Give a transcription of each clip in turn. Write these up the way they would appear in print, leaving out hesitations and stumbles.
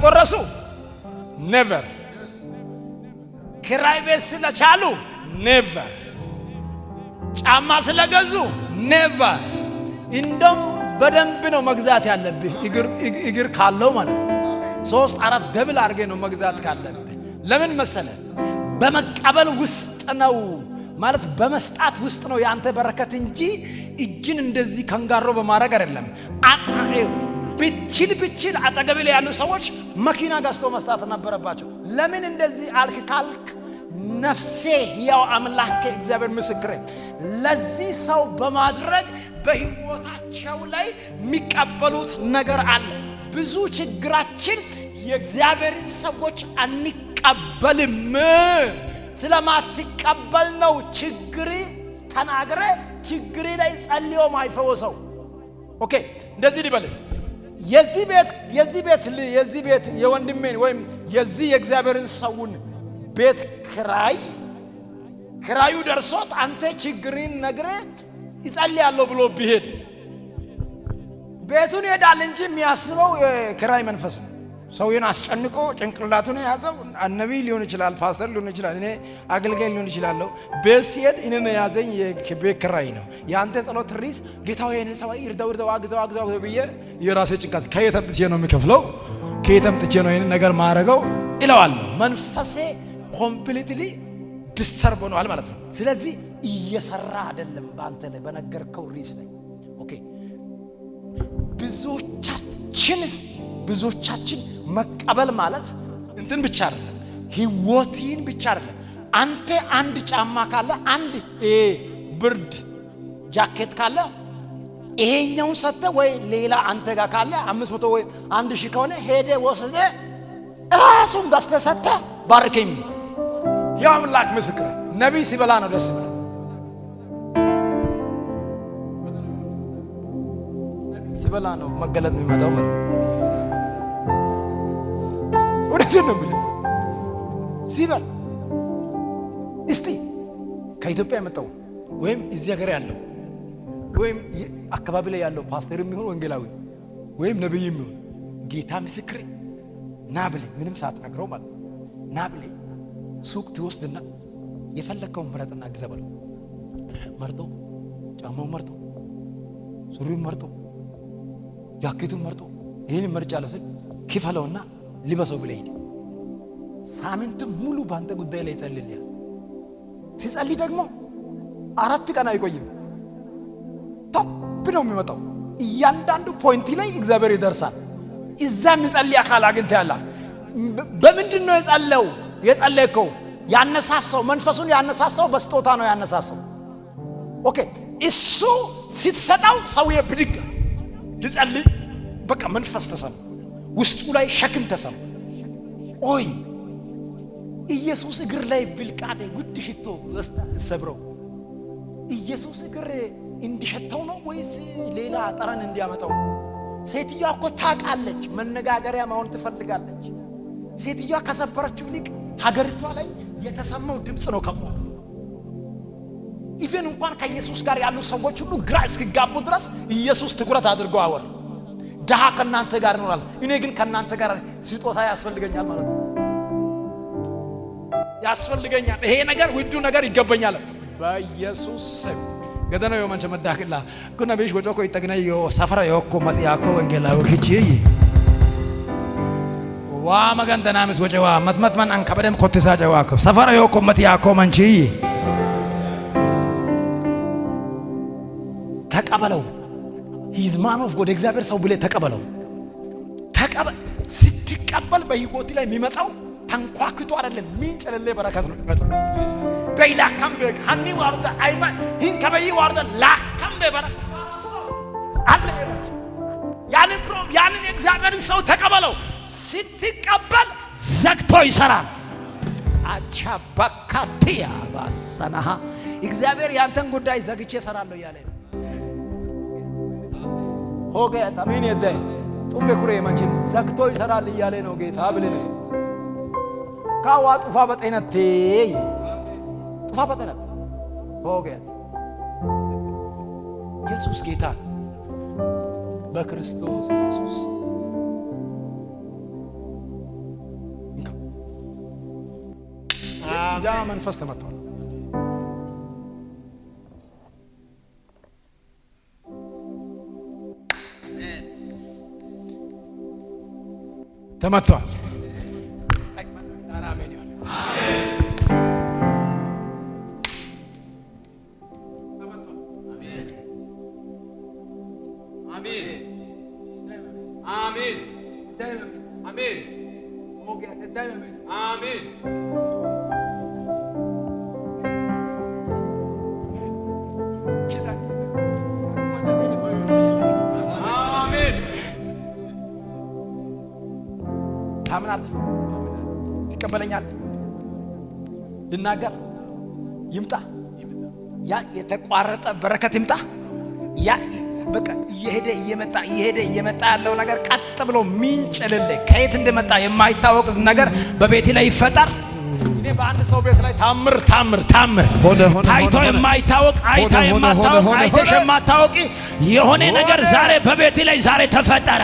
ስለቆረሱ ኔቨር፣ ኪራይ ቤት ስለቻሉ ኔቨር፣ ጫማ ስለገዙ ኔቨር። እንደውም በደንብ ነው መግዛት ያለብህ እግር ካለው ማለት ነው። 3-4 ደብል አድርጌ ነው መግዛት ካለብህ። ለምን መሰለ? በመቀበል ውስጥ ነው ማለት በመስጣት ውስጥ ነው ያንተ በረከት እንጂ እጅን እንደዚህ ከንጋሮ በማድረግ አይደለም። ብችል አጠገብ ላይ ያሉ ሰዎች መኪና ገዝቶ መስጣት ነበረባቸው። ለምን እንደዚህ አልክ ካልክ ነፍሴ ያው አምላክ እግዚአብሔር ምስክሬ ለዚህ ሰው በማድረግ በህይወታቸው ላይ የሚቀበሉት ነገር አለ። ብዙ ችግራችን የእግዚአብሔርን ሰዎች አንቀበልም። ስለማትቀበል ነው ችግሪ ተናግረ ችግሪ ላይ ጸልዮ ማይፈወሰው። ኦኬ እንደዚህ ሊበል የዚህ ቤት የወንድሜን ወይም የዚህ የእግዚአብሔርን ሰውን ቤት ክራዩ ደርሶት አንተ ችግሪን ነግረ ይጸልያለሁ ብሎ ቢሄድ ቤቱን ይሄዳል እንጂ የሚያስበው የክራይ መንፈስ ነው። ሰውየን አስጨንቆ ጭንቅላቱን ያዘው። ነብይ ሊሆን ይችላል፣ ፓስተር ሊሆን ይችላል፣ እኔ አገልጋይ ሊሆን ይችላል። ቤት ሲሄድ እኔን ያዘኝ የቤት ክራይ ነው። ያንተ ጸሎት ትሪስ ጌታው ይሄን ሰው ይርዳው አግዛው ብዬ የራሴ ጭንቀት ከየት አምጥቼ ነው የሚከፍለው? ከየት አምጥቼ ነው ይሄን ነገር ማረገው ይለዋል። መንፈሴ ኮምፕሊትሊ ዲስተርብ ሆኗል ማለት ነው። ስለዚህ እየሰራ አይደለም ባንተ ላይ በነገርከው ሪስ ላይ። ኦኬ ብዙዎቻችን መቀበል ማለት እንትን ብቻ አይደለም፣ ህይወትን ብቻ አይደለም። አንተ አንድ ጫማ ካለ አንድ ብርድ ጃኬት ካለ ይሄኛውን ሰጠ ወይ ሌላ አንተ ጋር ካለ 500 ወይ 1000 ከሆነ ሄደ ወስደ ራሱን ገዝተ ሰጠ ባርከኝ። ያው አምላክ ምስክር ነብይ ሲበላ ነው ደስ ብሎ ሲበላ ነው መገለጥ የሚመጣው ማለት ወደዚህ ነው ብለ ሲበል እስቲ ከኢትዮጵያ የመጣው ወይም እዚህ ሀገር ያለው ወይም አካባቢ ላይ ያለው ፓስተር የሚሆን ወንጌላዊ ወይም ነብይ የሚሆን ጌታ ምስክር ና ብለ ምንም ሳትነግረው ማለት ና ብለ ሱቅ ትወስድና የፈለከውን ምረጥና ግዛ በለው። መርጦ ጫማው መርጦ ሱሪውን መርጦ ጃኬቱን መርጦ ይሄን መርጫለሁ ሲል ክፈለውና ሊበሰው ብለ ሄድ። ሳምንት ሙሉ ባንተ ጉዳይ ላይ ይጸልያል። ሲጸልይ ደግሞ 4 ቀን አይቆይም። ቶፕ ነው የሚመጣው። እያንዳንዱ ፖይንት ላይ እግዚአብሔር ይደርሳል። እዛ የሚጸልይ አካል አግኝተህ ያላ በምንድን ነው የጸለየው? ያነሳሳው መንፈሱን ያነሳሳው በስጦታ ነው ያነሳሳው። ኦኬ እሱ ሲተሰጣው ሰውዬ ብድግ ሊጸልይ በቃ መንፈስ ተሰማ፣ ውስጡ ላይ ሸክም ተሰማ። ኦይ ኢየሱስ እግር ላይ ብልቃዴ ጉድ ሽቶ ወስታ ሰብረው ኢየሱስ እግር እንዲሸተው ነው ወይስ ሌላ ጠረን እንዲያመጣው? ሴትዮዋ እኮ ታውቃለች፣ መነጋገሪያ መሆን ትፈልጋለች። ሴትዮዋ ከሰበረችው ይልቅ ሀገሪቷ ላይ የተሰማው ድምጽ ነው ከሞት። ኢቨን እንኳን ከኢየሱስ ጋር ያሉ ሰዎች ሁሉ ግራ እስኪጋቡ ድረስ ኢየሱስ ትኩረት አድርጎ አወራ። ደሃ ከናንተ ጋር ይኖራል፣ እኔ ግን ከናንተ ጋር ስጦታ ያስፈልገኛል ማለት ነው። ያስፈልገኛል፣ ይሄ ነገር ውዱ ነገር ይገባኛል በኢየሱስ ስም። ገደና የማንቸ መዳክላ ኩና ቤሽ ወጮኮ ይተግና ሰፈራ የኮ ማጥያኮ ወንጌላዊ ኪቺ ዋ መገንተና ምስ ወጨዋ መትመትመን አንከበደም ኮትሳ ጨዋኮ ሰፈራ የኮ ማጥያኮ መንቺ ተቀበለው። ሂዝ ማን ኦፍ ጎድ እግዚአብሔር ሰው ብለ ተቀበለው። ስትቀበል በህይወት ላይ የሚመጣው ተንኳክቶ አይደለም፣ ሚንጨለለ በረከት ነው የሚመጣው። በይላካም በሃኒ ዋርዳ አይማ ሂን ከበይ ዋርዳ ላካም በበረከት አለ ያንን የእግዚአብሔርን ሰው ተቀበለው። ስትቀበል ዘግቶ ይሰራል። አቻባካቲያ ባሰናሃ እግዚአብሔር ያንተን ጉዳይ ዘግቼ እሰራለሁ እያለ ነው። ሆገ ታሚን የደ ጡም በኩሬ ማንቺን ዘግቶ ይሰራል እያለ ነው ጌታ ብለህ ካዋ ጡፋ በጤነቴ ጡፋ በጤነት ሆገ ኢየሱስ ጌታ በክርስቶስ ኢየሱስ ያ መንፈስ ተመቷል። ተመቷል። አሜን ይሁን። አሜን አሜን አሜን። ታምናለህ? ትቀበለኛለህ? ልናገር ይምጣ። ያ የተቋረጠ በረከት ይምጣ። ያ በቃ እየሄደ እየመጣ ያለው ነገር ቀጥ ብሎ ሚንጭልልህ ከየት እንደመጣ የማይታወቅ ነገር በቤት ላይ ይፈጠር። እኔ በአንድ ሰው ቤት ላይ ታምር ታይቶ የማይታወቅ አይታ የማታወቅ አይተሽ የማታወቂ የሆነ ነገር ዛሬ በቤት ላይ ዛሬ ተፈጠረ።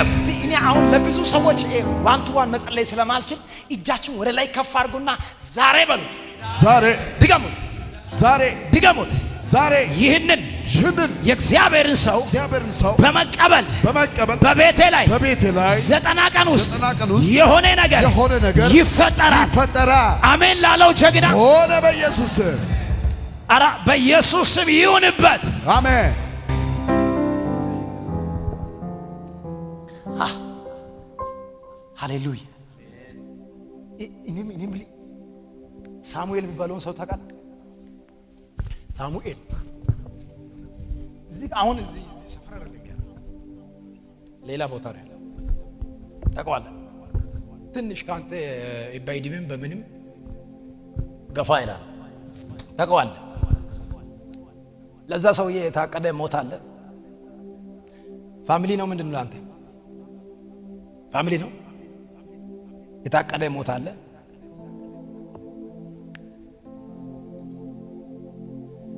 እስቲ እኔ አሁን ለብዙ ሰዎች ዋን ቱ ዋን መጸለይ ስለማልችል እጃችሁን ወደ ላይ ከፍ አድርጉና ዛሬ በሉት። ዛሬ ድገሙት። ዛሬ ድገሙት። ዛሬ ይህንን የእግዚአብሔርን ሰው በመቀበል በቤቴ ላይ 90 ቀን ውስጥ የሆነ ነገር ይፈጠራል። አሜን ላለው ጀግና ሆነ በኢየሱስ ስም። ኧረ በኢየሱስ ስም ይሁንበት። አሜን። ሃሌሉያ። እኔም ሳሙኤል የሚባለውን ሰው ታውቃለህ? ሳሙኤል አሁን እዚህ ሰፈር አይደለም ያለው፣ ሌላ ቦታ ነው ያለው። ታውቀዋለህ? ትንሽ ካንተ በዕድሜም በምንም ገፋ ይላል። ታውቀዋለህ? ለዛ ሰውዬ የታቀደ ሞት አለ። ፋሚሊ ነው። ምንድን ነው አንተ? ፋሚሊ ነው። የታቀደ ሞት አለ።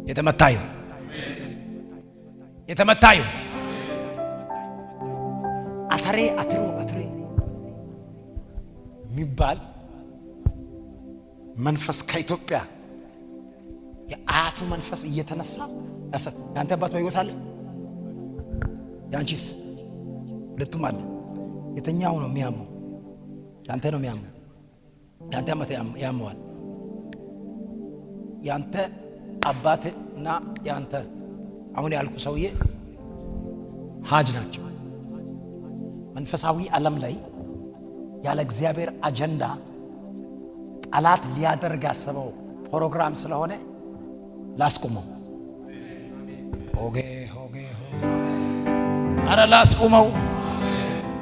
የተመታዩ አተሬ የሚባል መንፈስ ከኢትዮጵያ የአያቱ መንፈስ እየተነሳ ያንተ አባት በሕይወት አለ? ያንቺስ? ሁለቱም አለ። የትኛው ነው የሚያመው? ያንተ ነው የሚያመው። ያንተ አባት ያመዋል። ያንተ አባትና ያንተ አሁን ያልኩ ሰውዬ ሀጅ ናቸው። መንፈሳዊ ዓለም ላይ ያለ እግዚአብሔር አጀንዳ ጠላት ሊያደርግ ያሰበው ፕሮግራም ስለሆነ ላስቁመው። ሆጌ አረ ላስቁመው።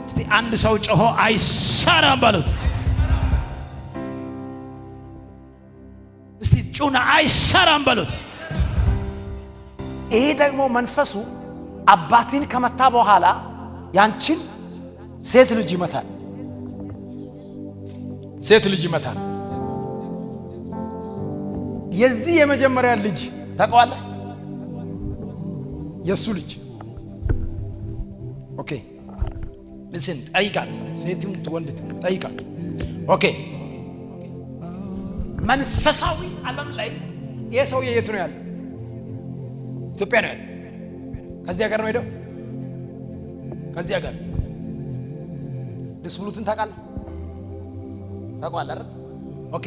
እስቲ አንድ ሰው ጮሆ አይሰራም በሉት። እስቲ ጩና አይሰራም በሉት። ይሄ ደግሞ መንፈሱ አባትን ከመታ በኋላ ያንቺን ሴት ልጅ ይመታል። የዚህ የመጀመሪያ ልጅ ታውቀዋለህ? የሱ ልጅ ኦኬ። ልስን ጠይቃት፣ ሴትም ወንድ ጠይቃት። ኦኬ። መንፈሳዊ ዓለም ላይ ይሄ ሰውዬ የት ነው ያለው? ኢትዮጵያ ነው ያለው። ከዚህ ሀገር ነው ሄደው ከዚህ ሀገር ዲስብሉትን ታውቃለህ? አይደል? ኦኬ።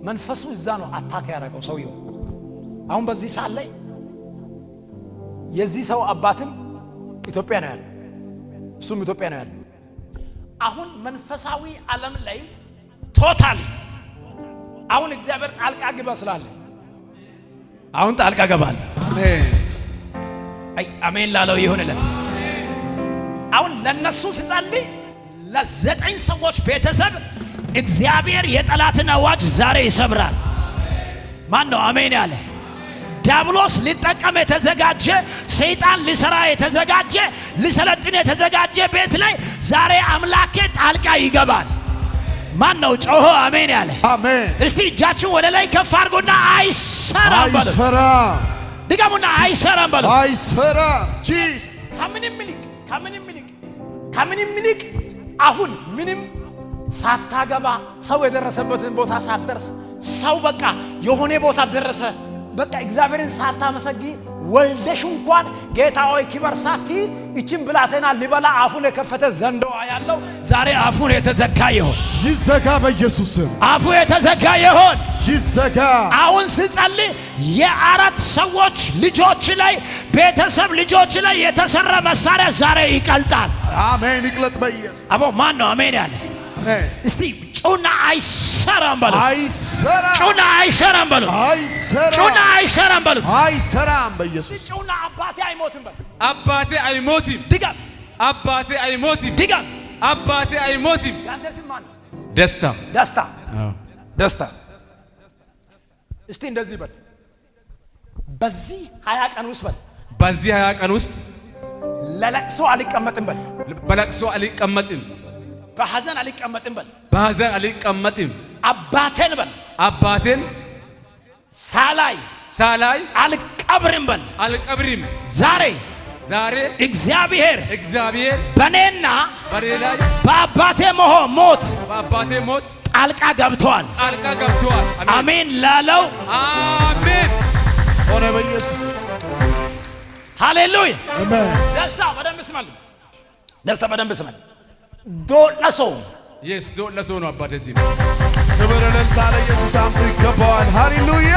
መንፈሱ እዛ ነው አታክ ያደረገው ሰውየው። አሁን በዚህ ሰዓት ላይ የዚህ ሰው አባትም ኢትዮጵያ ነው ያለው፣ እሱም ኢትዮጵያ ነው ያለው። አሁን መንፈሳዊ ዓለም ላይ ቶታሊ አሁን እግዚአብሔር ጣልቃ ግባ ስላለ አሁን ጣልቃ ገባል። አሜን ላለው ይሁንለት። አሁን ለነሱ ሲጸልይ ለ9 ሰዎች ቤተሰብ እግዚአብሔር የጠላትን አዋጅ ዛሬ ይሰብራል። ማን ነው አሜን ያለ? ዲያብሎስ ሊጠቀም የተዘጋጀ ሰይጣን ሊሰራ የተዘጋጀ ሊሰለጥን የተዘጋጀ ቤት ላይ ዛሬ አምላኬ ጣልቃ ይገባል። ማን ነው ጮሆ አሜን ያለ? አሜን። እስቲ እጃችሁ ወደ ላይ ከፍ አድርጉና አይሰራም በሉ። ድገሙና አይሰራም በሉ። አይሰራም። ጂስ ከምንም ይልቅ አሁን ምንም ሳታገባ ሰው የደረሰበትን ቦታ ሳትደርስ ሰው በቃ የሆነ ቦታ ደረሰ። በቃ እግዚአብሔርን ሳታመሰግኝ ወልደሽ እንኳን ጌታ ሆይ ክበር ሳቲ እቺን ብላቴና ሊበላ አፉን የከፈተ ዘንዶ ያለው ዛሬ አፉን የተዘጋ ይሁን። ይዘጋ በኢየሱስ ስም። አፉ የተዘጋ ይሁን። ይዘጋ። አሁን ስጸልይ የአራት ሰዎች ልጆች ላይ ቤተሰብ ልጆች ላይ የተሰራ መሳሪያ ዛሬ ይቀልጣል። አሜን። ይቅለጥ በኢየሱስ። አቦ ማን ነው አሜን ያለ? እስቲ ጩና አይሰራም በሉ። አይሰራም። ጩና አይሰራም በሉ። አይሰራም። ጩና አይሰራም በሉ። አይሰራም በኢየሱስ። ጩና አባቴ አይሞትም በሉ። አባቴ አይሞትም። ድጋም አባቴ አይሞትም። ድጋም አባቴ አይሞትም። ያንተ ስም ማን ነው? ደስታ ደስታ ደስታ። እስቲ እንደዚህ በል። በዚህ 20 ቀን ውስጥ በል። በዚህ 20 ቀን ውስጥ ለለቅሶ አልቀመጥም በል። በለቅሶ አልቀመጥም። በሐዘን አልቀመጥም በል። በሐዘን አልቀመጥም። አባቴን በል። አባቴን ሳላይ አልቀብርም በል። አልቀብርም። ዛሬ እግዚአብሔር በኔና በኔ ላይ በአባቴ ሞት ጣልቃ ገብቷል። አሜን ላለው አሜን ሆነ በኢየሱስ። ሃሌሉያ። አሜን። ደስታ በደንብ ስማልኝ። ደስታ በደንብ ስማልኝ። ዶለሶ ዶለሶ ነው አባቴ ሲል ክብር ለእልልታ ለኢየሱስ አምጡ ይገባዋል። ሃሌሉያ።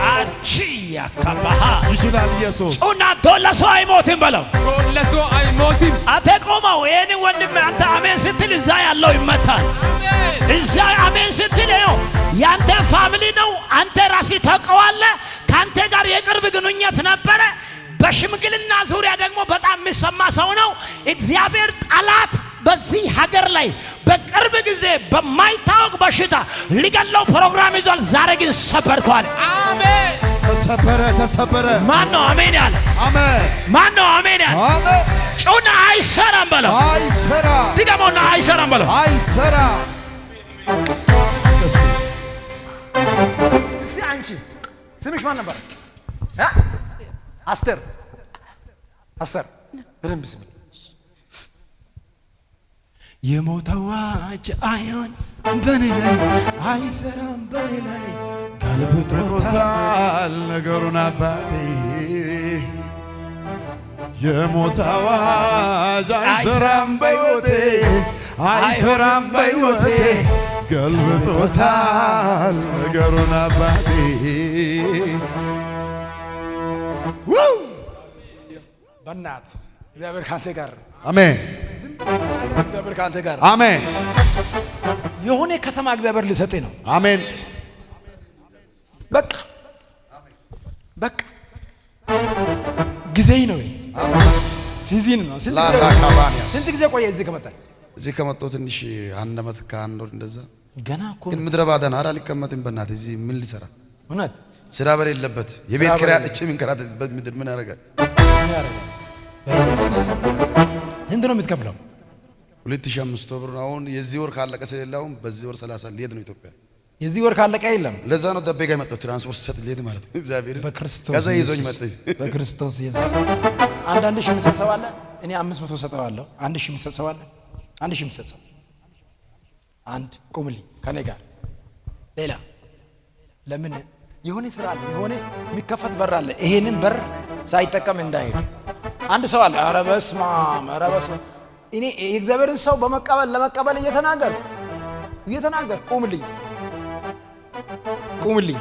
አቺያ ካባሃ ይችላል ኢየሱስ። ጩና ዶለሶ አይሞትም በለው። ዶለሶ አይሞትም። አንተ ቆመው ይሄን ወንድም አንተ አሜን ስትል እዛ ያለው ይመታል። እዛ አሜን ስትል ነው ያንተ ፋሚሊ ነው። አንተ ራስህ ታውቀዋለህ። ካንተ ጋር የቅርብ ግንኙነት ነበረ። በሽምግልና ዙሪያ ደግሞ በጣም የሚሰማ ሰው ነው። እግዚአብሔር ጠላት በዚህ ሀገር ላይ በቅርብ ጊዜ በማይታወቅ በሽታ ሊገለው ፕሮግራም ይዟል። ዛሬ ግን ሰበርከዋል። አሜን። ተሰበረ። ማን ነው አሜን ያለ? አሜን። ማን ነው አሜን ያለ? አሜን። ጩና አይሰራም በለው። አይሰራም። ድገመውና አይሰራም በለው። አይሰራም። እስቲ አንቺ ስምሽ ማን ነበር? አስተር በደንብ ስሚ። የሞት አዋጅ አይሆን በኔ ላይ አይሰራም በኔ ላይ ገልብጦታል ነገሩን አባቴ። የሞት አዋጅ አይሰራም በሕይወቴ አይሰራም በሕይወቴ ገልብጦታል ነገሩን አባቴ። በእናት እግዚአብሔር ካንተ ጋር። አሜን። እግዚአብሔር ካንተ ጋር። አሜን። የሆነ ከተማ እግዚአብሔር ሊሰጥህ ነው። አሜን። በቃ ጊዜ ነው። ሲዝን ነው። ስንት ጊዜ ቆየ እዚህ ከመጣ? እዚህ ከመጣሁ ትንሽ 1 ዓመት ከ1 ወር እንደዛ። ገና እኮ ግን ምድረ ባዳ ነው። ኧረ አልቀመጥም በእናትህ። እዚህ ምን ሊሰራ? እውነት ስራ በሌለበት የቤት ኪራይ አጥቼ የምንከራተትበት ምድር ምን ያደርጋል? በኢየሱስ ስንት ነው የምትከፍለው? 2500 ብር ነው። አሁን የዚህ ወር ካለቀ ስለሌለ አሁን በዚህ ወር 30 ሊሄድ ነው ኢትዮጵያ። የዚህ ወር ካለቀ የለም። ለዛ ነው ደቤ ጋር የመጣሁት ትራንስፖርት ሰጥ ሊሄድ ማለት ነው። እግዚአብሔር በክርስቶስ ከዛ ይዞኝ መጣ። በክርስቶስ ኢየሱስ አንዳንድ ሺህ የሚሰጥ ሰው አለ። እኔ 500 ሰጠዋለሁ። 1000 የሚሰጥ ሰው አለ። 1000 የሚሰጥ ሰው አንድ ቁምልኝ ከኔ ጋር ሌላ ለምን የሆነ ስራ አለ። የሆነ የሚከፈት በር አለ። ይሄንን በር ሳይጠቀም እንዳይሄድ አንድ ሰው አለ። ኧረ በስመ አብ ኧረ በስመ አብ። እኔ የእግዚአብሔርን ሰው ለመቀበል እየተናገር ቁምልኝ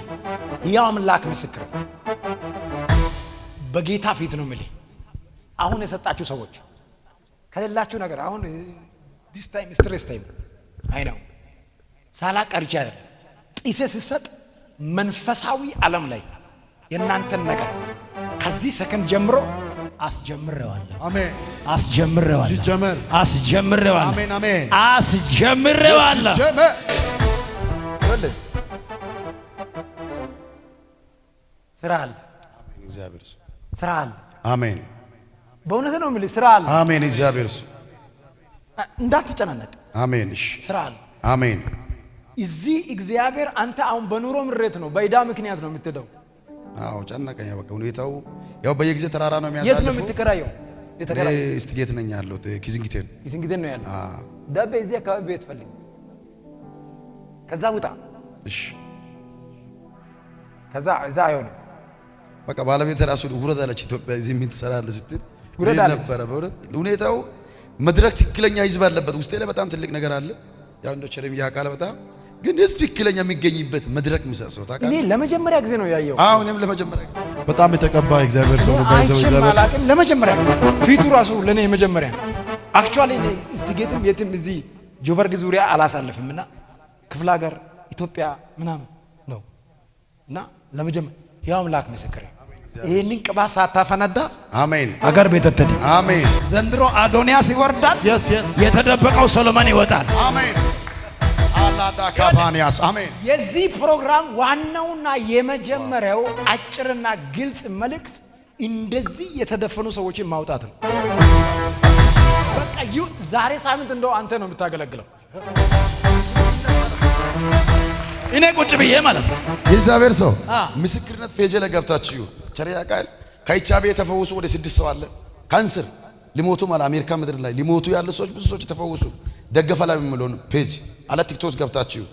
ያው አምላክ ምስክር በጌታ ፊት ነው የምልህ። አሁን የሰጣችሁ ሰዎች ከሌላችሁ ነገር አሁን ዲስ ታይም ስትሬስ ታይም አይ ነው ሳላቀርቻ አይደለም ጢሴ ሲሰጥ መንፈሳዊ ዓለም ላይ የእናንተን ነገር ከዚህ ሰከንድ ጀምሮ አስጀምረዋለሁ። አሜን። አስጀምረዋለሁ። ሲጀመር አስጀምረዋለሁ። አሜን አሜን። አስጀምረዋለሁ። ሲጀመር ስራ አለ። እግዚአብሔር ስራ አለ። አሜን። በእውነት ነው የምልህ ስራ አለ። አሜን። እግዚአብሔር እንዳትጨናነቅ። አሜን። እሺ ስራ አለ። አሜን። እዚህ እግዚአብሔር አንተ አሁን በኑሮ ምሬት ነው በይዳ ምክንያት ነው የምትደው። አዎ ጨነቀኝ። በቃ ሁኔታው ያው በየጊዜ ተራራ ነው የት ነው የሚያሳልፈው። የምትከራየው? ስትጌት ነኝ ያለሁት ኪስንግቴን ነው ያለው። ደቤ እዚህ አካባቢ ቤት ፈልግ። ከዛ ውጣ እሺ ከዛ እዛ አይሆንም። በቃ ባለቤት ራሱ ውረድ አለች። ኢትዮጵያ እዚህ ምን ትሰራለህ ስትል ውረድ አለች ነበረ። በእውነት ሁኔታው መድረክ ትክክለኛ ህዝብ አለበት። ውስጤ ላይ በጣም ትልቅ ነገር አለ። ያው እንደ ቸረም ያቃለ በጣም ግን ህዝብ ትክክለኛ የሚገኝበት መድረክ ምሰሶ ታውቃለህ። እኔ ለመጀመሪያ ጊዜ ነው ያየው። አዎ እኔም ለመጀመሪያ ጊዜ በጣም የተቀባ እግዚአብሔር ሰው ነው። ባይዘው እግዚአብሔር አላውቅም። ለመጀመሪያ ጊዜ ፊቱ ራሱ ለኔ የመጀመሪያ ነው። አክቹአሊ እኔ ስቲጌትም የትም እዚህ ጆበርግ ዙሪያ አላሳልፍምና ክፍለ ሀገር ኢትዮጵያ ምናምን ነው እና ለመጀመሪያ ያው አምላክ ምስክር ይሄንን ቅባት ሳታፈነዳ አሜን አገር ቤት ተተደ አሜን። ዘንድሮ አዶንያስ ይወርዳል፣ የተደበቀው ሰሎሞን ይወጣል። አሜን አላዳ ካባንያስ አሜን። የዚህ ፕሮግራም ዋናውና የመጀመሪያው አጭርና ግልጽ መልእክት እንደዚህ የተደፈኑ ሰዎችን ማውጣት ነው። በቃ ዛሬ ሳምንት እንደው አንተ ነው የምታገለግለው። እኔ ቁጭ ብዬ ማለት ነው። የእግዚአብሔር ሰው ምስክርነት ፌጀ ላይ ገብታችሁ ቸሪያ ቃል ከኤችአይቪ የተፈወሱ ወደ 6 ሰው አለ። ካንሰር ሊሞቱ ማለት አሜሪካ ምድር ላይ ሊሞቱ ያለ ሰዎች ብዙ ሰዎች ተፈወሱ። ደገፈ ላይ የሚለውን ፔጅ አለ ቲክቶክ ገብታችሁ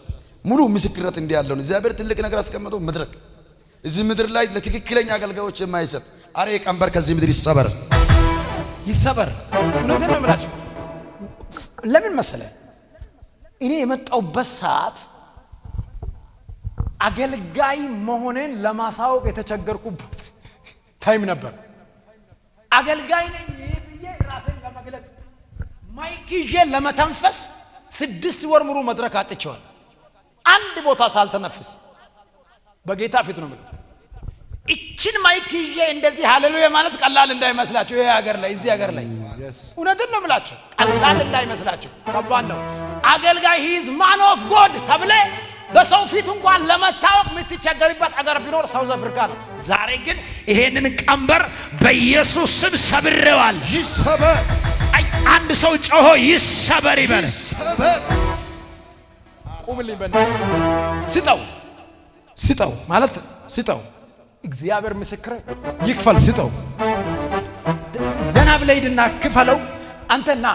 ሙሉ ምስክርነት እንዲህ ያለው እግዚአብሔር ትልቅ ነገር አስቀምጦ መድረክ እዚህ ምድር ላይ ለትክክለኛ አገልጋዮች የማይሰጥ አሬ ቀንበር ከዚህ ምድር ይሰበር ይሰበር። እውነቴን ነው የምላችሁ። ለምን መሰለህ እኔ የመጣሁበት ሰዓት አገልጋይ መሆኔን ለማሳወቅ የተቸገርኩበት ታይም ነበር። አገልጋይ ነኝ ብዬ ራሴን ለመግለጽ ማይክ ይዤ ለመተንፈስ 6 ወር ሙሉ መድረክ አጥቼዋል። አንድ ቦታ ሳልተነፍስ በጌታ ፊት ነው ማለት። እቺን ማይክ ይዤ እንደዚህ ሃሌሉያ ማለት ቀላል እንዳይመስላችሁ። ይሄ ሀገር ላይ እዚህ ሀገር ላይ እውነትን ነው የምላችሁ፣ ቀላል እንዳይመስላችሁ ከባድ ነው። አገልጋይ ሂዝ ማን ኦፍ ጎድ ተብለ በሰው ፊት እንኳን ለመታወቅ የምትቸገርበት አገር ቢኖር ሳውዝ አፍሪካ ነው። ዛሬ ግን ይሄንን ቀንበር በኢየሱስ ስም ሰብሬዋል። ይሰበር። አይ አንድ ሰው ጮሆ ይሰበር ይበል። ይሰበር። ቁምልኝ በእና ስጠው ማለት ስጠው። እግዚአብሔር ምስክር ይክፈል። ስጠው። ዘና ብለህ ሂድና ክፈለው። አንተና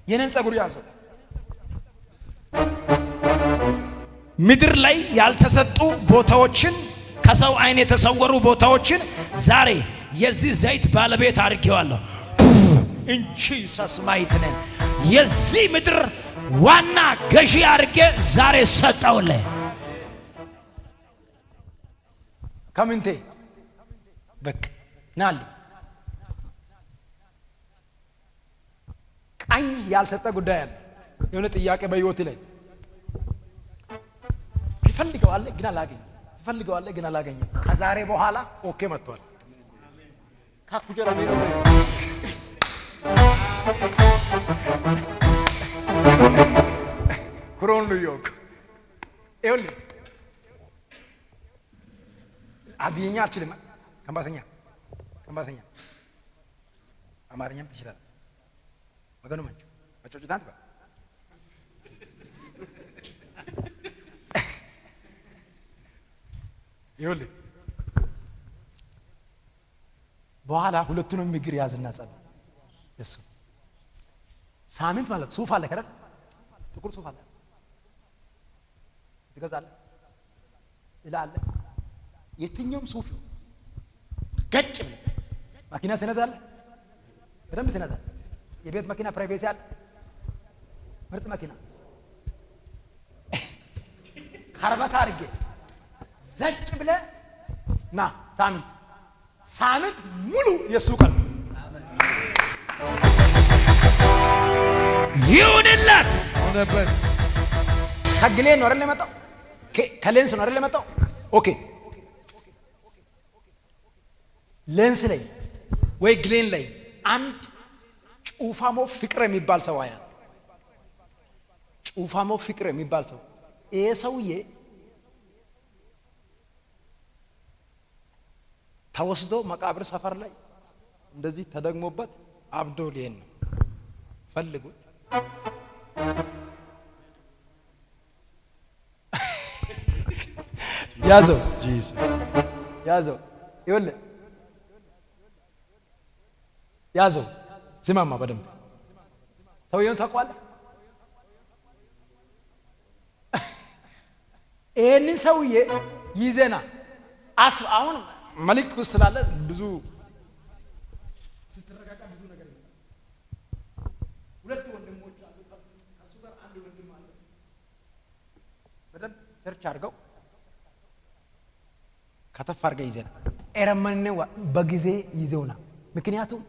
የነን ጸጉር ያዘው። ምድር ላይ ያልተሰጡ ቦታዎችን ከሰው አይን የተሰወሩ ቦታዎችን ዛሬ የዚህ ዘይት ባለቤት አድርጌዋለሁ። እንቺ ሰስማይትነን የዚህ ምድር ዋና ገዢ አድርጌ ዛሬ ሰጠውልህ። ከምንቴ በቃ ናል ቀኝ ያልሰጠ ጉዳይ አለ። የሆነ ጥያቄ በህይወት ላይ ትፈልገዋለህ ግን አላገኘም። ትፈልገዋለህ ግን አላገኘም። ከዛሬ በኋላ ኦኬ መጥቷል። ካኩጀራ ነው ክሮን ሉዮክ ኤውል አዲኛ አችልም ከምባተኛ አማርኛም ትችላለህ። ወገኑ ማንቹ ማቾች ታንተ ይሁን በኋላ ሁለቱንም እግር ያዝና ጸብ እሱ ሳምንት ማለት ሱፍ አለ ከረል ጥቁር ሱፍ አለ ትገዛለህ ይላል። የትኛውም ሱፍ ገጭ መኪና ትነዳለህ፣ በደንብ ትነዳለህ። የቤት መኪና ፕራይቬሲ አለ፣ ምርጥ መኪና ካርባታ አድርጌ ዘጭ ብለህ ና ሳምንት ሙሉ የሱ ቀን ይሁንላት። ሆነበት። ከግሌን ነው አይደል የመጣው? ከሌንስ ነው አይደል የመጣው? ኦኬ ሌንስ ላይ ወይ ግሌን ላይ አንድ ጩፋሞ ፍቅር የሚባል ሰው አያ ጩፋሞ ፍቅር የሚባል ሰው ይሄ ሰውዬ ተወስዶ መቃብር ሰፈር ላይ እንደዚህ ተደግሞበት አብዶ ሊሄድ ነው። ፈልጉት። ያዘው ይኸውልህ ያዘው። ስማማ በደንብ ሰውየውን ታውቀዋለህ? ይሄንን ሰውዬ ይዘና አሁን መልእክት ውስጥ ስላለ ብዙ ስትረጋጋ ብዙ ነገር ነው። ሁለት ወንድሞች አሉ፣ ከሱ ጋር አንድ ወንድም አለ። በደንብ ሰርች አድርገው ከተፍ አድርገህ ይዘና ኤረመነው በጊዜ ይዘውና ምክንያቱም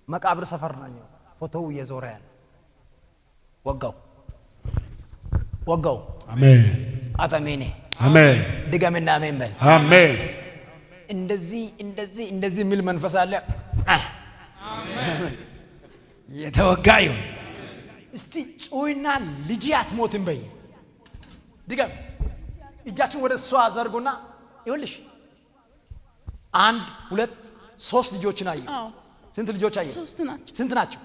መቃብር ሰፈር ነው ፎቶው እየዞረ ያለ ወጋው አሜን አጠሜኔ አሜን ድገምና አሜን በል አሜን። እንደዚህ የሚል መንፈስ አለ። የተወጋዩ እስቲ ጮይና ልጅ አትሞትም በይ። ድገም። እጃችን ወደ እሷ ዘርጉና ይኸውልሽ 1 2 3 ልጆችን አየሁ። ስንት ልጆች አየሁ? ስንት ናቸው?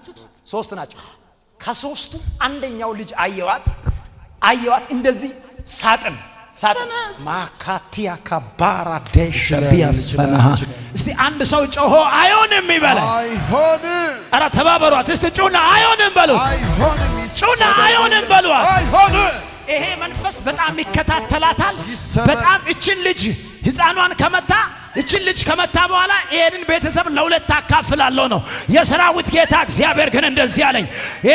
3 ናቸው። ከ3ቱ አንደኛው ልጅ አየዋት እንደዚህ ሳጥን ማካቲያ ካባራ ደሽቢያሰና እስቲ አንድ ሰው ጮሆ አይሆንም ይበለ። አይሆንም። አረ ተባበሯት እስቲ ጩና አይሆንም በሉት። አይሆንም። ጩና አይሆንም በሏት። አይሆንም። ይሄ መንፈስ በጣም ይከታተላታል። ይሰበር። በጣም እችን ልጅ ህፃኗን ከመታ እችን ልጅ ከመታ በኋላ ይሄንን ቤተሰብ ለሁለት አካፍላለሁ ነው የሰራዊት ጌታ እግዚአብሔር። ግን እንደዚህ አለኝ፣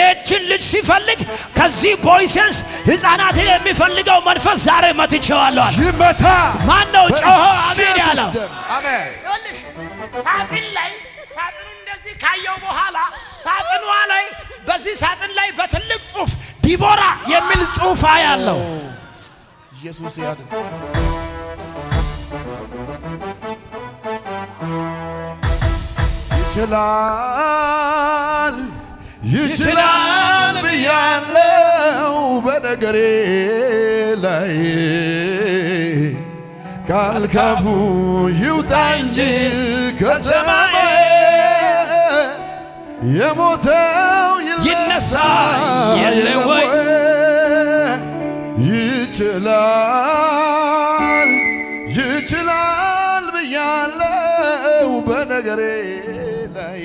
እችን ልጅ ሲፈልግ ከዚህ ቦይሰንስ ህፃናትን የሚፈልገው መንፈስ ዛሬ መትቼዋለሁ። ይመታ። ማን ነው ጮሆ አሜን ያለው? አሜን። ሳጥን እንደዚህ ካየው በኋላ ሳጥኗ ላይ በዚህ ሳጥን ላይ በትልቅ ጽሑፍ ዲቦራ የሚል ጽሑፍ ያለው ኢየሱስ ያድን። ይችላል ብያለው በነገሬ ላይ ካልካፉ ይውጣ እንጂ ከሰማይ የሞተው ይነሳ የለ ወይ? ይችላል ብያለው በነገሬ ላይ።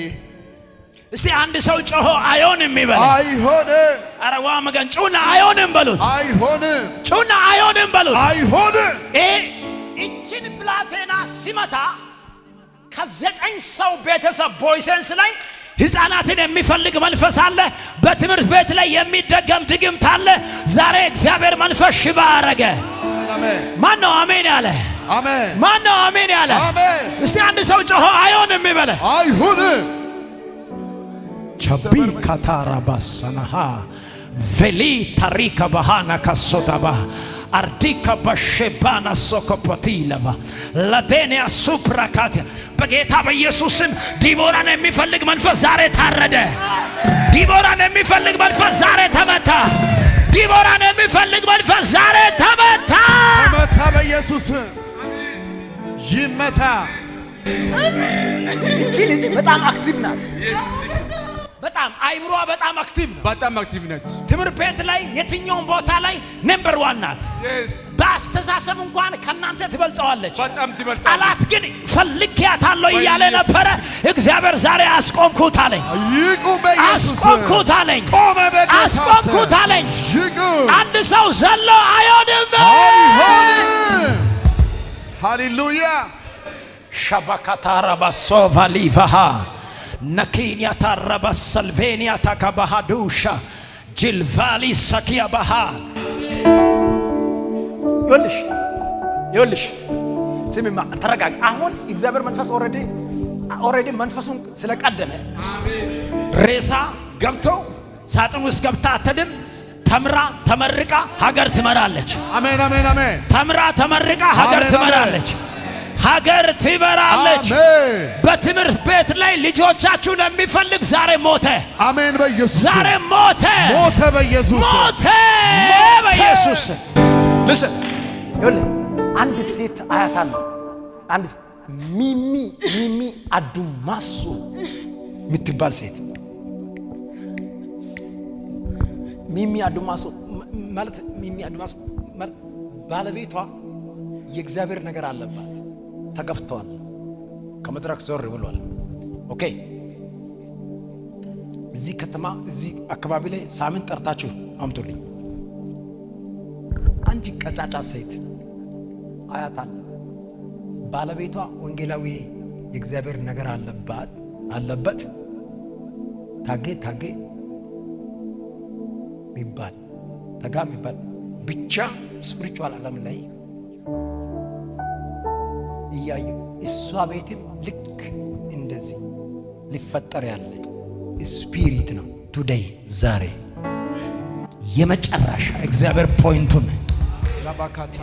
እስቲ አንድ ሰው ጮሆ አይሆንም ይበል። አይሆንም። አረ ዋ መገን ጩና አይሆንም በሉት። አይሆንም። ጩና አይሆንም በሉት። አይሆንም። እችን ብላቴና ሲመታ ከ9 ሰው ቤተሰብ ቦይሰንስ ላይ ህፃናትን የሚፈልግ መንፈስ አለ። በትምህርት ቤት ላይ የሚደገም ድግምት አለ። ዛሬ እግዚአብሔር መንፈስ ሽባ አረገ። ማን ነው አሜን ያለ? አሜን። ማን ነው አሜን ያለ? አሜን። እስቲ አንድ ሰው ጮሆ አይሆንም ይበለ። አይሆንም። ቸቢ ካታራባሰናሃ ቬሊ ታሪካ ባሃና ካሶታባ አርዲካ በሸባና ሶኮፖቲለባ ለዴኒያ ሱፕራካት በጌታ በኢየሱስም ዲቦራን የሚፈልግ መንፈስ ዛሬ ታረደ። ዲቦራን የሚፈልግ መንፈስ ዛሬ ተመታ። ዲቦራን የሚፈልግ መንፈስ ዛሬ ተመታ። ተመታ። በኢየሱስ ይመታ። እቺ ልጅ በጣም አክቲቭ ናት። በጣም አይምሯ በጣም አክቲቭ ነው። በጣም አክቲቭ ነች። ትምህርት ቤት ላይ የትኛውም ቦታ ላይ ነምበር 1 ናት። በአስተሳሰብ እንኳን ከናንተ ትበልጠዋለች። በጣም ትበልጣለች። ጠላት ግን ፈልጌያታለሁ እያለ ነበረ። እግዚአብሔር ዛሬ አስቆምኩት አለኝ። ይቁም። በኢየሱስ አስቆምኩት አለኝ። ቆመ። በጌታ አስቆምኩት አለኝ። ይቁም። አንድ ሰው ዘሎ አይሆንም። አይሆንም። ሃሌሉያ። ሻባካታራ ባሶቫሊቫሃ ነኪንያ ታረባ ሰልቬንያ ታካባሃዱሻ ጅልቫሊ ሰኪያ ባሃ ይኸውልሽ ስሚማ፣ ተረጋጋ። አሁን እግዚአብሔር መንፈስ ኦልሬዲ መንፈሱን ስለቀደመ ሬሳ ገብቶ ሳጥን ውስጥ ገብታ አትድም። ተምራ ተመርቃ ሀገር ትመራለች። አሜን። አሜን። አሜን። ተምራ ተመርቃ ሀገር አሜን፣ ትመራለች። ሀገር ትመራለች። አሜን። በትምህርት ቤት ላይ ልጆቻችሁን የሚፈልግ ዛሬ ሞተ። አሜን። በኢየሱስ ዛሬ ሞተ። ሞተ። በኢየሱስ ሞተ። በኢየሱስ ልስን ይኸውልህ አንድ ሴት አያታለሁ። አንድ ሚሚ አዱማሱ የምትባል ሴት ሚሚ አዱማሱ ማለት ባለቤቷ የእግዚአብሔር ነገር አለባት። ተገፍተዋል። ከመድረክ ዞር ብሏል። ኦኬ እዚህ ከተማ እዚህ አካባቢ ላይ ሳምንት ጠርታችሁ አምጡልኝ። አንድ አንቺ ቀጫጫ ሴት አያታል ባለቤቷ ወንጌላዊ የእግዚአብሔር ነገር አለበት ታጌ ሚባል ተጋ ሚባል ብቻ ስፒሪቹዋል ዓለም ላይ እያየ እሷ ቤትም ልክ እንደዚህ ሊፈጠር ያለ ስፒሪት ነው። ቱዴይ ዛሬ የመጨረሻ እግዚአብሔር ፖይንቱን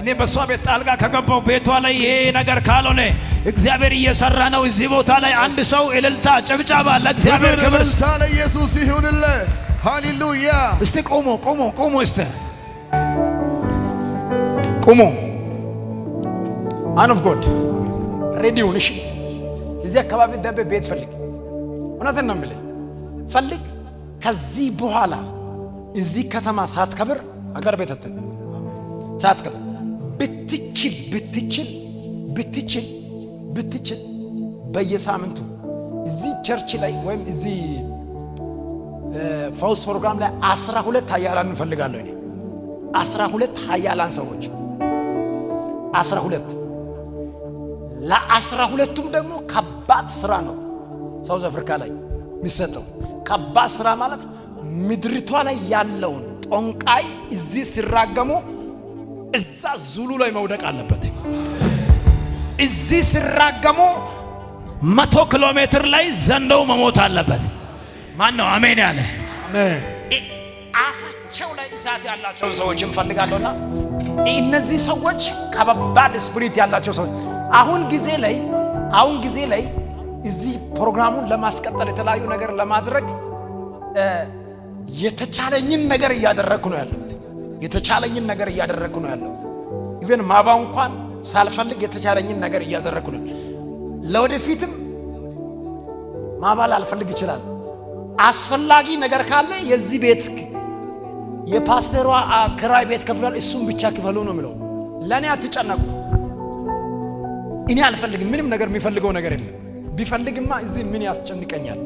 እኔ በሷ ቤት ጣልቃ ከገባው ቤቷ ላይ ይሄ ነገር ካልሆነ እግዚአብሔር እየሰራ ነው። እዚህ ቦታ ላይ አንድ ሰው እልልታ ጭብጨባ ለእግዚአብሔር ክብር እልልታ ለኢየሱስ ይሁንልህ። ሃሌሉያ። እስቲ ቆሞ እስቲ ቆሞ ማን ኦፍ ጎድ ሬዲዮን እሺ፣ እዚህ አካባቢ ደበ ቤት ፈልግ። እውነትን ነው የምልህ ፈልግ። ከዚህ በኋላ እዚህ ከተማ ሳትከብር አገር ቤት አትተ ሳትከብር ብትችል በየሳምንቱ እዚህ ቸርች ላይ ወይም እዚህ ፈውስ ፕሮግራም ላይ 12 ኃያላን እንፈልጋለሁ። እኔ 12 ኃያላን ሰዎች 12 ለ12ቱም ደግሞ ከባድ ስራ ነው ሳውዝ አፍሪካ ላይ የሚሰጠው። ከባድ ስራ ማለት ምድሪቷ ላይ ያለውን ጦንቃይ እዚህ ሲራገሙ እዛ ዙሉ ላይ መውደቅ አለበት። እዚህ ሲራገሙ 100 ኪሎ ሜትር ላይ ዘንደው መሞት አለበት። ማን ነው አሜን ያለ? አሜን። አፋቸው ላይ እሳት ያላቸው ሰዎች እንፈልጋለሁና እነዚህ ሰዎች ከባድ ስፒሪት ያላቸው ሰዎች አሁን ጊዜ ላይ እዚህ ፕሮግራሙን ለማስቀጠል የተለያዩ ነገር ለማድረግ የተቻለኝን ነገር እያደረኩ ነው ያለሁት። ኢቨን ማባው እንኳን ሳልፈልግ የተቻለኝን ነገር እያደረኩ ነው። ለወደፊትም ማባል አልፈልግ ይችላል። አስፈላጊ ነገር ካለ የዚህ ቤት የፓስተሯ ክራይ ቤት ከፍሏል፣ እሱም ብቻ ክፈሉ ነው የሚለው። ለኔ አትጨነቁ። እኔ አልፈልግም። ምንም ነገር የሚፈልገው ነገር የለም። ቢፈልግማ እዚህ ምን ያስጨንቀኛል?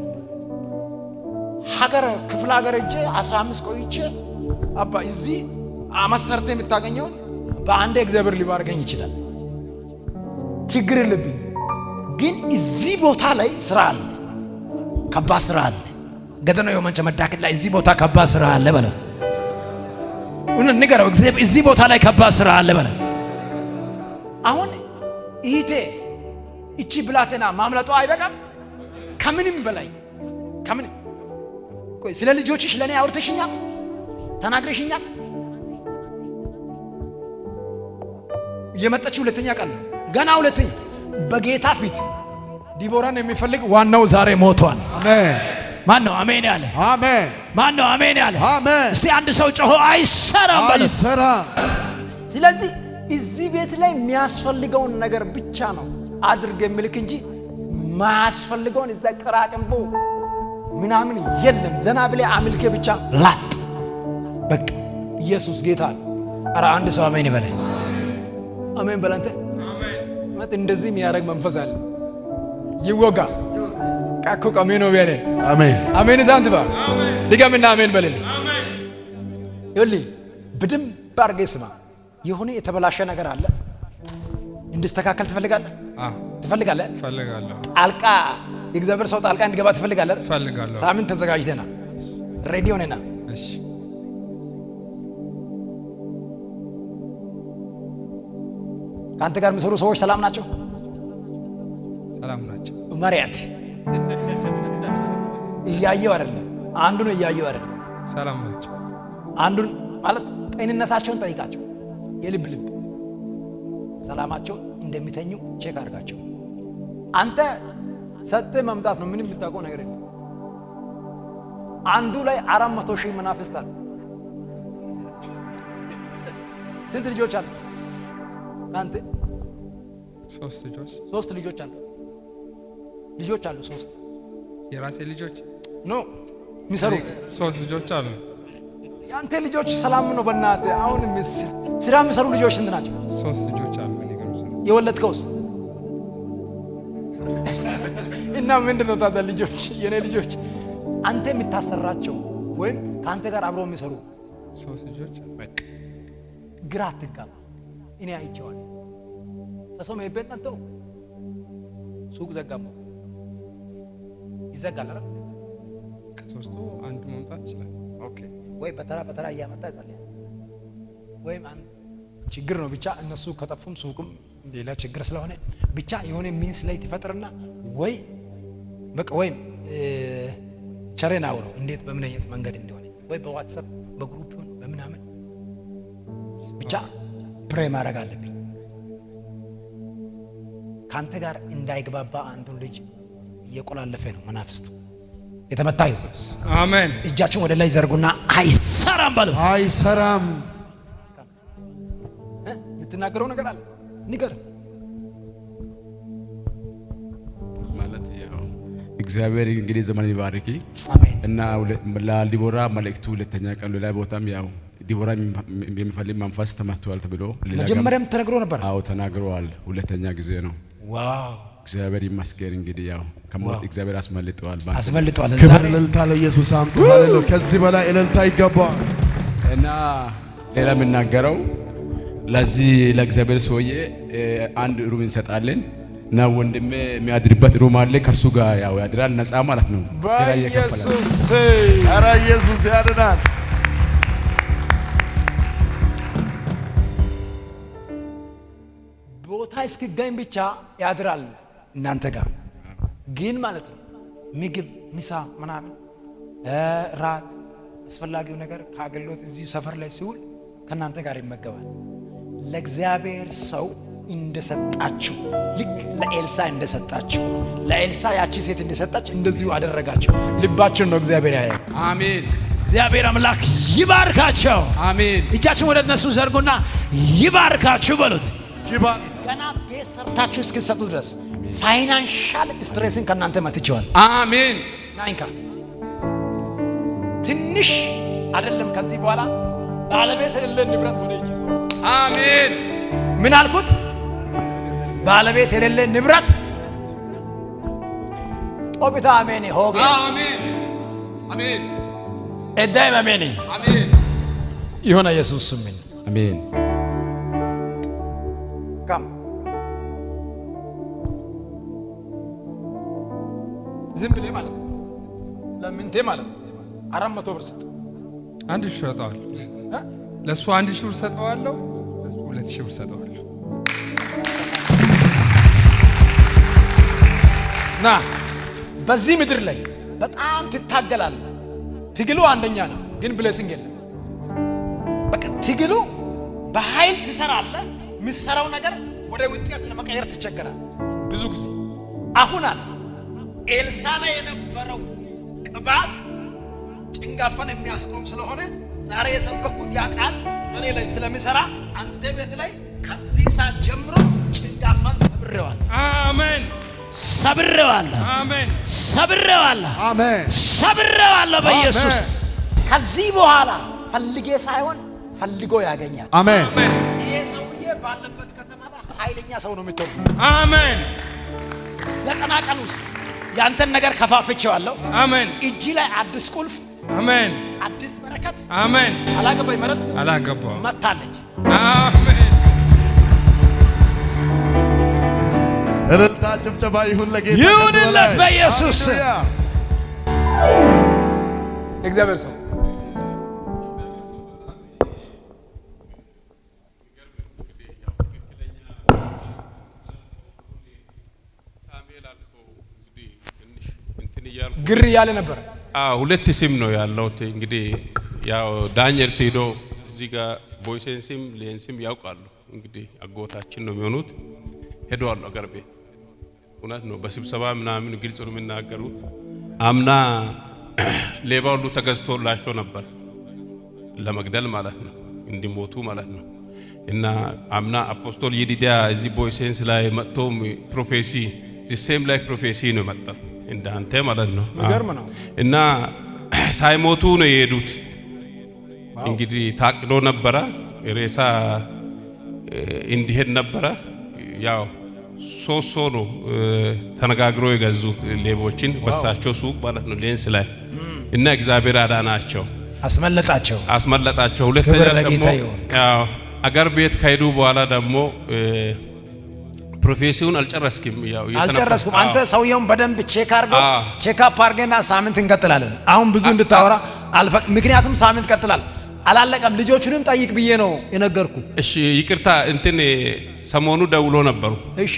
ክፍለ ሀገር እጄ 15 ቆይቼ አባ እዚህ አመሰርተ የምታገኘው በአንድ እግዚአብሔር ሊባርከኝ ይችላል። ችግር የለብኝ። ግን እዚህ ቦታ ላይ ስራ አለ፣ ከባድ ስራ አለ። ገደና የመንቸ መዳከል ላይ እዚህ ቦታ ከባድ ስራ አለ በለ። ንገረው እግዚአብሔር እዚህ ቦታ ላይ ከባድ ስራ አለ በለ። አሁን ይሄ እቺ ብላቴና ማምለጧ አይበቃም? ከምንም በላይ ቆይ ስለ ልጆችሽ ለኔ አውርተሽኛል፣ ተናግረሽኛል። የመጣችው ሁለተኛ ቀን ነው። ገና ሁለተኛ በጌታ ፊት ዲቦራን የሚፈልግ ዋናው ዛሬ ሞቷል። አሜን። ማን ነው አሜን ያለ? አሜን። ማን ነው አሜን ያለ? አሜን። እስቲ አንድ ሰው ጮሆ አይሰራም በለ። ስለዚህ እዚህ ቤት ላይ የሚያስፈልገውን ነገር ብቻ ነው አድርገ ምልክ እንጂ ማያስፈልገውን እዛ ቅራቅንቦ ምናምን የለም። ዘና ብለ አምልከ ብቻ ላጥ በቃ ኢየሱስ ጌታ ነው። ኧረ አንድ ሰው አሜን ይበለ። አሜን በላንተ። አሜን። እንደዚህ የሚያደርግ መንፈስ አለ። ይወጋ ቃኮ ቀሜኖ ቢያኔ አሜን አሜን ዛንት ባ ድገምና አሜን በለልኝ። አሜን ይኸውልህ በደንብ አድርገህ ስማ። የሆነ የተበላሸ ነገር አለ እንድስተካከል ትፈልጋለህ? ትፈልጋለህ? ፈልጋለሁ። ጣልቃ የእግዚአብሔር ሰው ጣልቃ እንዲገባ ትፈልጋለህ? ፈልጋለሁ። ሳምንት ተዘጋጅተና ሬዲዮ ነና። እሺ ከአንተ ጋር የሚሰሩ ሰዎች ሰላም ናቸው? ሰላም ናቸው። መሪያት እያየው አይደለም፣ አንዱን እያየው አይደለም። ሰላም ናቸው። አንዱን ማለት ጤንነታቸውን ጠይቃቸው፣ የልብ ሰላማቸው እንደሚተኙ ቼክ አድርጋቸው። አንተ ሰጥተህ መምጣት ነው። ምንም የምታውቀው ነገር የለም። አንዱ ላይ 400,000 መናፍስት አለ። ስንት ልጆች አሉ? አንተ 3 ልጆች አሉ። ልጆች አሉ 3 የራሴ ልጆች ኖ የሚሰሩት 3 ልጆች አሉ። ያንተ ልጆች ሰላም ነው። በእናትህ አሁን ስራ የሚሰሩ ልጆች ስንት ናቸው? 3 ልጆች አሉ። የወለድከውስ? እና ምንድነው ታዲያ ልጆች? የኔ ልጆች አንተ የምታሰራቸው ወይም ከአንተ ጋር አብረው የሚሰሩ 3 ልጆች በቃ ግራ አትጋባ። እኔ አይቼዋለሁ። ሰሶም ይበል አንተው ሱቅ ዘጋሞ ይዘጋል አይደል? ከሶስቱ አንድ መምጣት ይችላል። ኦኬ። ወይ በተራ እያመጣ ይጸልያል ወይም ችግር ነው ብቻ እነሱ ከጠፉም ሱቅም ሌላ ችግር ስለሆነ ብቻ የሆነ ሚንስ ላይ ትፈጥርና ወይ በቃ ወይም ቸሬን አውረው እንዴት በምን አይነት መንገድ እንደሆነ ወይ በዋትስአፕ በግሩፕ በምናምን ብቻ ፕሬ ማድረግ አለብኝ። ካንተ ጋር እንዳይግባባ አንዱን ልጅ እየቆላለፈ ነው መናፍስቱ። የተመታ ኢየሱስ አሜን። እጃችን ወደ ላይ ዘርጉና አይሰራም በሉ። አይሰራም። የምትናገረው ነገር አለ ንገር። ማለት ያው እግዚአብሔር እንግዲህ ዘመን ይባርክ አሜን። እና ለዲቦራ መልእክቱ ሁለተኛ ቀን ላይ ቦታም ያው ዲቦራ የሚፈልግ መንፈስ ተመቷል ተብሎ መጀመሪያም ተነግሮ ነበር። አዎ ተናግረዋል። ሁለተኛ ጊዜ ነው። ዋው እግዚአብሔር ይመስገን። እንግዲህ ያው ከሞት እግዚአብሔር አስመልጧል። ክብር እልልታ ለኢየሱስ አምጡ። ሃሌሉያ። ከዚህ በላይ እልልታ ይገባል። እና ሌላ የምናገረው ለዚህ ለእግዚአብሔር ሰውዬ አንድ ሩም እንሰጣለን እና ወንድሜ የሚያድርበት ሩም አለ። ከሱ ጋር ያው ያድራል። ነፃ ማለት ነው። በኢየሱስ ኧረ ኢየሱስ ያድናል። ቦታ እስኪገኝ ብቻ ያድራል እናንተ ጋር ግን ማለት ነው። ምግብ ምሳ ምናምን ራት አስፈላጊው ነገር ከአገልግሎት እዚህ ሰፈር ላይ ሲውል ከናንተ ጋር ይመገባል። ለእግዚአብሔር ሰው እንደሰጣችሁ ልክ ለኤልሳ እንደሰጣችሁ ለኤልሳ ያቺ ሴት እንደሰጣች እንደዚሁ አደረጋችሁ። ልባችን ነው እግዚአብሔር ያያል። አሜን። እግዚአብሔር አምላክ ይባርካቸው። አሜን። እጃችሁን ወደ እነሱ ዘርጉና ይባርካችሁ በሉት። ይባል ገና ቤት ሰርታችሁ እስክትሰጡ ድረስ ፋይናንሻል ስትሬስን ከናንተ መትቼዋል። አሜን። ናይንካ ትንሽ አይደለም። ከዚህ በኋላ ባለቤት የሌለ ንብረት ወደ እጅ ይዞ አሜን። ምን አልኩት? ባለቤት የሌለ ንብረት ኦቢታ አሜን ሆገ አሜን። አሜን። እዳይም አሜን አሜን። ይሆነ ኢየሱስ ስም አሜን። ካም ዝም ብለህ ማለት ነው። ለምንቴ ማለት ነው 400 ብር ስጥ። 1000 ሰጠዋለሁ። ለሱ 1000 ብር ሰጠዋለሁ። ለሱ 2000 ብር ሰጠዋለሁ። ና በዚህ ምድር ላይ በጣም ትታገላለህ። ትግሉ አንደኛ ነው፣ ግን ብሌሲንግ የለም። በቃ ትግሉ በኃይል ትሰራለህ። የምትሰራው ነገር ወደ ውጤት ለመቀየር ትቸገራለህ ብዙ ጊዜ። አሁን አለ ኤልሳ ላይ የነበረው ቅባት ጭንጋፋን የሚያስቆም ስለሆነ ዛሬ የሰበኩት ያ ቃል በኔ ላይ ስለሚሰራ አንተ ቤት ላይ ከዚህ ሰዓት ጀምሮ ጭንጋፋን ሰብሬዋል። አሜን። ሰብሬዋለሁ። አሜን። ሰብሬዋለሁ። አሜን። ሰብሬዋለሁ በኢየሱስ። ከዚህ በኋላ ፈልጌ ሳይሆን ፈልጎ ያገኛል። አሜን። ይሄ ሰውዬ ባለበት ከተማ ላይ ኃይለኛ ሰው ነው የሚተው። አሜን። 90 ቀን ውስጥ ያንተን ነገር ከፋፍቼዋለሁ። አሜን። እጅ ላይ አዲስ ቁልፍ፣ አሜን። አዲስ በረከት። አሜን። አላገባኝ ማለት አላገባም። መታለች። አሜን። እልልታ ጭብጨባ ይሁን ለጌታ። ይሁንለት በኢየሱስ። ሃሌሉያ። እግዚአብሔር ሰው ግር እያለ ነበር። ሁለት ስም ነው ያለው። እንግዲህ ያው ዳንኤል ሲዶ እዚህ ጋር ቦይሴንሲም ሌንሲም ያውቃሉ። እንግዲህ አጎታችን ነው የሚሆኑት። ሄደዋል አገር ቤት። እውነት ነው። በስብሰባ ምናምን ግልጽ ነው የሚናገሩት። አምና ሌባ ሁሉ ተገዝቶላቸው ነበር ለመግደል ማለት ነው፣ እንዲሞቱ ማለት ነው። እና አምና አፖስቶል ይዲዲያ እዚህ ቦይሴንስ ላይ መጥቶም ፕሮፌሲ ሴም ላይ ፕሮፌሲ ነው መጣው እንዳንተ ማለት ነው። ይገርም ነው። እና ሳይሞቱ ነው የሄዱት። እንግዲህ ታቅዶ ነበረ ሬሳ እንዲሄድ ነበረ። ያው ሶስት ሰው ነው ተነጋግሮ የገዙ ሌቦችን በሳቸው ሱቅ ማለት ነው ሌንስ ላይ እና እግዚአብሔር አዳናቸው፣ አስመለጣቸው። ሁለተኛ ደግሞ ያው አገር ቤት ከሄዱ በኋላ ደግሞ ፕሮፌሲውን አልጨረስክም? ያው አልጨረስኩም። አንተ ሰውየውን በደንብ ቼክ አድርገው፣ ቼክ አፕ አድርገና ሳምንት እንቀጥላለን። አሁን ብዙ እንድታወራ ምክንያቱም ሳምንት ቀጥላል አላለቀም። ልጆቹንም ጠይቅ ብዬ ነው የነገርኩ። እሺ ይቅርታ፣ እንትን ሰሞኑ ደውሎ ነበሩ። እሺ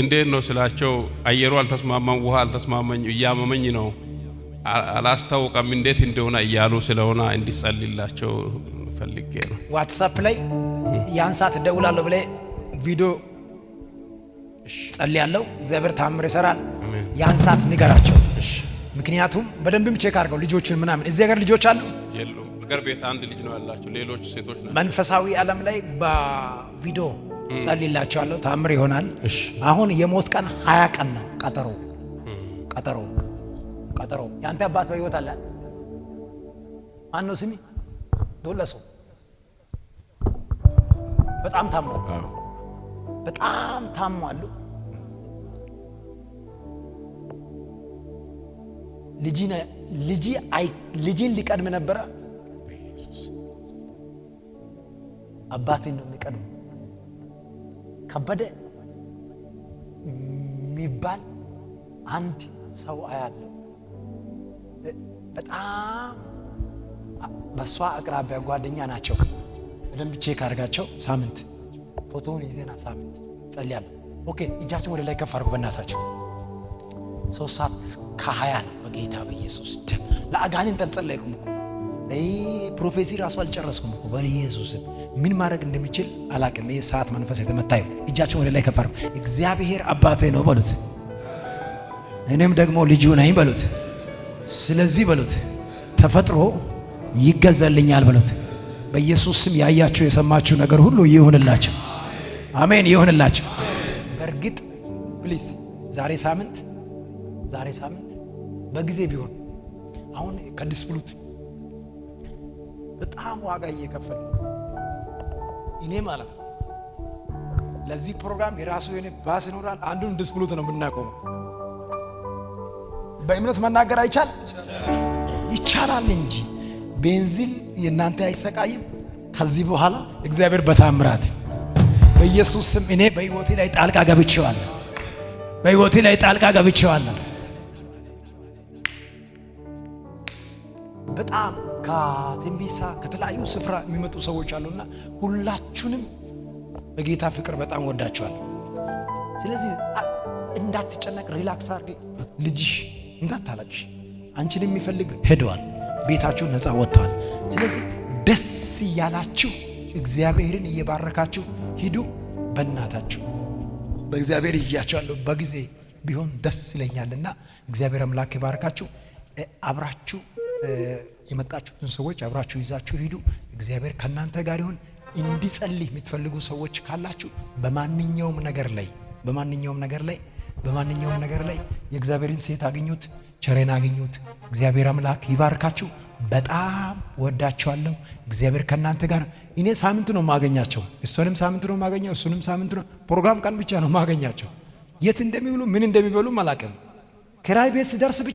እንዴት ነው ስላቸው፣ አየሩ አልተስማማኝ፣ ውሃ አልተስማማኝ፣ እያመመኝ ነው፣ አላስታውቅም እንዴት እንደሆነ እያሉ ስለሆነ እንዲጸልይላቸው ፈልጌ ነው። ዋትስአፕ ላይ ያን ሰዓት እደውላለሁ ብለህ ቪዲዮ ጸልያለሁ፣ እግዚአብሔር ታምር ይሰራል። ያን ሰዓት ንገራቸው። ምክንያቱም በደንብም ቼክ አድርገው ልጆችን ምናምን። እዚህ ሀገር ልጆች አሉ የሉም? አገር ቤት አንድ ልጅ ነው ያላቸው፣ ሌሎች ሴቶች ናቸው። መንፈሳዊ ዓለም ላይ በቪዲዮ ጸልይላቸዋለሁ፣ ታምር ይሆናል። አሁን የሞት ቀን 20 ቀን ነው ቀጠሮ። ያንተ አባት በሕይወት አለ? ማን ነው ስሚ? ዶለሶ በጣም ታሟሉ። ልጅን ሊቀድም ነበረ። አባቴን ነው የሚቀድም። ከበደ የሚባል አንድ ሰው አያለው። በጣም በሷ አቅራቢያ ጓደኛ ናቸው። በደንብ ቼክ አድርጋቸው። ሳምንት ፎቶውን ይዘና ሳምንት ጸልያለሁ። ኦኬ፣ እጃችሁን ወደ ላይ ከፍ አድርጉ በእናታችሁ። 3:20 ነው። በጌታ በኢየሱስ ደም ለአጋንንት አልጸለይኩም እኮ ፕሮፌሲ ራሱ አልጨረስኩም እኮ በኢየሱስ ምን ማድረግ እንደሚችል አላቅም። ይሄ ሰዓት መንፈስ የተመታዩ። እጃችሁን ወደ ላይ ከፍ አድርጉ። እግዚአብሔር አባቴ ነው በሉት፣ እኔም ደግሞ ልጁ ነኝ በሉት። ስለዚህ በሉት ተፈጥሮ ይገዛልኛል በሉት። በኢየሱስ ስም ያያችሁ የሰማችሁ ነገር ሁሉ ይሁንላችሁ። አሜን፣ ይሁንላችሁ። በእርግጥ ፕሊዝ ዛሬ ሳምንት በጊዜ ቢሆን አሁን ከዲስፕሉት በጣም ዋጋ እየከፈለ እኔ ማለት ነው። ለዚህ ፕሮግራም የራሱ የሆነ ባስ ይኖራል። አንዱን ዲስፕሉት ነው የምናቆመው። በእምነት መናገር ይቻላል እንጂ ቤንዚን የእናንተ አይሰቃይም። ከዚህ በኋላ እግዚአብሔር በታምራት በኢየሱስ ስም እኔ በሕይወቴ ላይ ጣልቃ ገብቼዋለሁ። በጣም ከትንቢሳ ከተለያዩ ስፍራ የሚመጡ ሰዎች አሉና ሁላችሁንም በጌታ ፍቅር በጣም ወዳችኋለሁ። ስለዚህ እንዳትጨነቅ፣ ሪላክስ አድርገ። ልጅሽ እንዳታለቅሽ። አንቺን የሚፈልግ ሄደዋል፣ ቤታችሁ ነፃ ወጥተዋል። ስለዚህ ደስ እያላችሁ እግዚአብሔርን እየባረካችሁ ሂዱ። በእናታችሁ በእግዚአብሔር እያቻለሁ በጊዜ ቢሆን ደስ ይለኛልና እግዚአብሔር አምላክ ይባርካችሁ። አብራችሁ የመጣችሁትን ሰዎች አብራችሁ ይዛችሁ ሂዱ። እግዚአብሔር ከናንተ ጋር ይሁን። እንዲጸልይ የምትፈልጉ ሰዎች ካላችሁ በማንኛውም ነገር ላይ የእግዚአብሔርን ሴት አግኙት፣ ቸሬን አግኙት። እግዚአብሔር አምላክ ይባርካችሁ። በጣም ወዳችኋለሁ። እግዚአብሔር ከናንተ ጋር። እኔ ሳምንት ነው ማገኛቸው፣ እሱንም ሳምንት ነው ማገኘው፣ እሱንም ሳምንት ነው። ፕሮግራም ቀን ብቻ ነው ማገኛቸው። የት እንደሚውሉ ምን እንደሚበሉ አላውቅም። ክራይ ቤት ሲደርስ